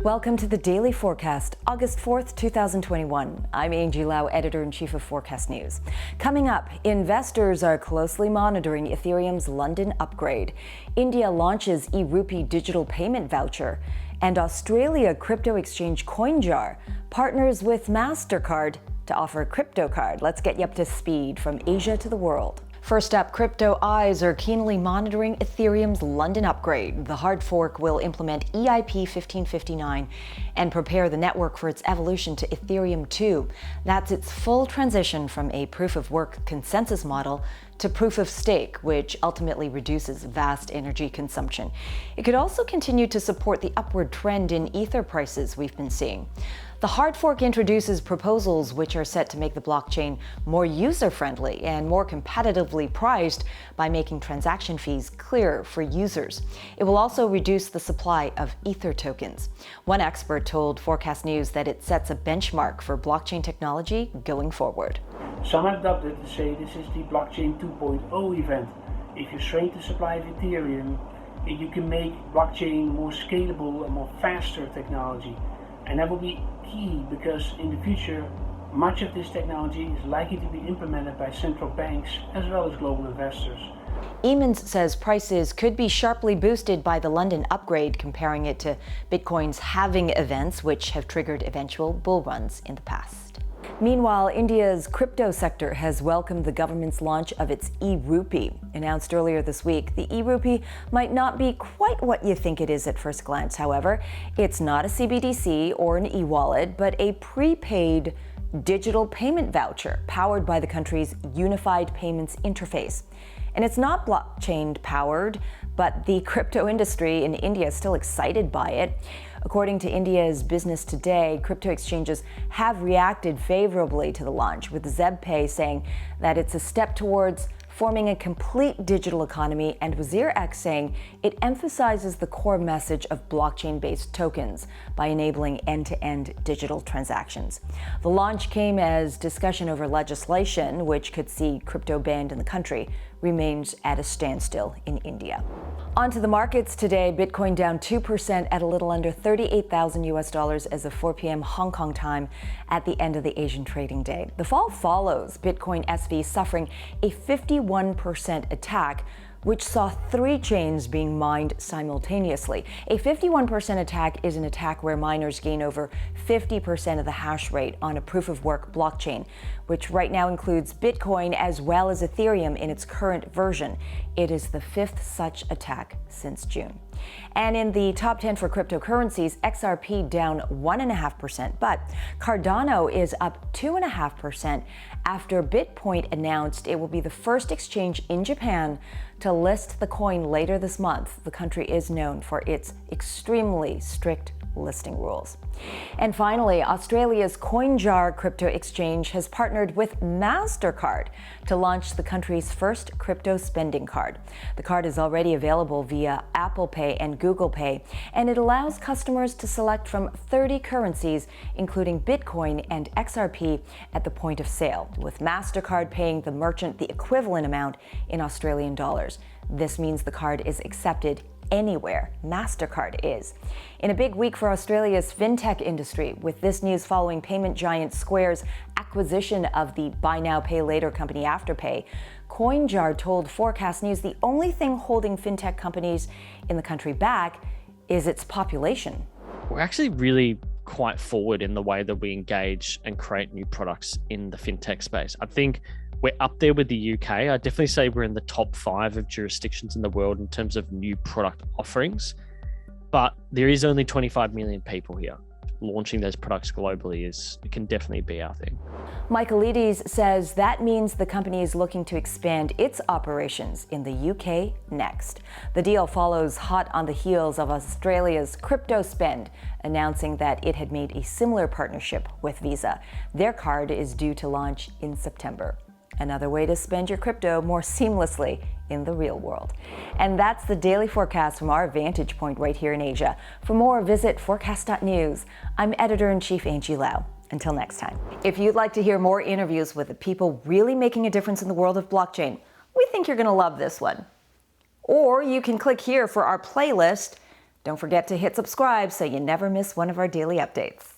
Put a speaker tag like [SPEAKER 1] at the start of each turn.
[SPEAKER 1] Welcome to the Daily Forkast, August 4th, 2021. I'm Angie Lau, Editor-in-Chief of Forecast News. Coming up, investors are closely monitoring Ethereum's London upgrade. India launches e-Rupee digital payment voucher. And Australia crypto exchange Coinjar partners with Mastercard to offer a crypto card. Let's get you up to speed from Asia to the world. First up, crypto eyes are keenly monitoring Ethereum's London upgrade. The hard fork will implement EIP 1559 and prepare the network for its evolution to Ethereum 2. That's its full transition from a proof-of-work consensus model to proof-of-stake, which ultimately reduces vast energy consumption. It could also continue to support the upward trend in Ether prices we've been seeing. The hard fork introduces proposals which are set to make the blockchain more user-friendly and more competitively priced by making transaction fees clearer for users. It will also reduce the supply of Ether tokens. One expert told Forecast News that it sets a benchmark for blockchain technology going forward.
[SPEAKER 2] Some have dubbed it to say this is the blockchain 2.0 event. If you shrink the supply of Ethereum, you can make blockchain more scalable and more faster technology. And that will be key because in the future, much of this technology is likely to be implemented by central banks as well as global investors.
[SPEAKER 1] Emans says prices could be sharply boosted by the London upgrade, comparing it to Bitcoin's halving events, which have triggered eventual bull runs in the past. Meanwhile, India's crypto sector has welcomed the government's launch of its e-Rupee. Announced earlier this week, the e-Rupee might not be quite what you think it is at first glance. However, it's not a CBDC or an e-wallet, but a prepaid digital payment voucher powered by the country's unified payments interface. And it's not blockchain powered, but the crypto industry in India is still excited by it. According to India's Business Today, crypto exchanges have reacted favorably to the launch, with ZebPay saying that it's a step towards forming a complete digital economy, and WazirX saying it emphasizes the core message of blockchain-based tokens by enabling end-to-end digital transactions. The launch came as discussion over legislation, which could see crypto banned in the country, remains at a standstill in India. On to the markets today. Bitcoin down 2% at a little under $38,000 as of 4 p.m. Hong Kong time at the end of the Asian trading day. The fall follows Bitcoin SV suffering a 51% attack, which saw 3 chains being mined simultaneously. A 51% attack is an attack where miners gain over 50% of the hash rate on a proof-of-work blockchain, which right now includes Bitcoin as well as Ethereum in its current version. It is the 5th such attack since June. And in the top 10 for cryptocurrencies, XRP down 1.5%, but Cardano is up 2.5% after BitPoint announced it will be the first exchange in Japan to list the coin later this month. The country is known for its extremely strict listing rules. And finally, Australia's Coinjar crypto exchange has partnered with Mastercard to launch the country's first crypto spending card. The card is already available via Apple Pay and Google Pay, and it allows customers to select from 30 currencies, including Bitcoin and XRP, at the point of sale, with Mastercard paying the merchant the equivalent amount in Australian dollars. This means the card is accepted anywhere Mastercard is. In a big week for Australia's fintech industry, with this news following payment giant Square's acquisition of the buy now pay later company Afterpay, Coinjar told Forecast News the only thing holding fintech companies in the country back is its population.
[SPEAKER 3] We're actually really quite forward in the way that we engage and create new products in the fintech space. I think we're up there with the UK. I definitely say we're in the top 5 of jurisdictions in the world in terms of new product offerings, but there is only 25 million people here. Launching those products globally it can definitely be our thing.
[SPEAKER 1] Michaelides says that means the company is looking to expand its operations in the UK next. The deal follows hot on the heels of Australia's Crypto Spend announcing that it had made a similar partnership with Visa. Their card is due to launch in September. Another way to spend your crypto more seamlessly in the real world. And that's the Daily Forecast from our vantage point right here in Asia. For more, visit forecast.news. I'm Editor-in-Chief Angie Lau. Until next time. If you'd like to hear more interviews with the people really making a difference in the world of blockchain, we think you're going to love this one. Or you can click here for our playlist Don't forget to hit subscribe so you never miss one of our daily updates.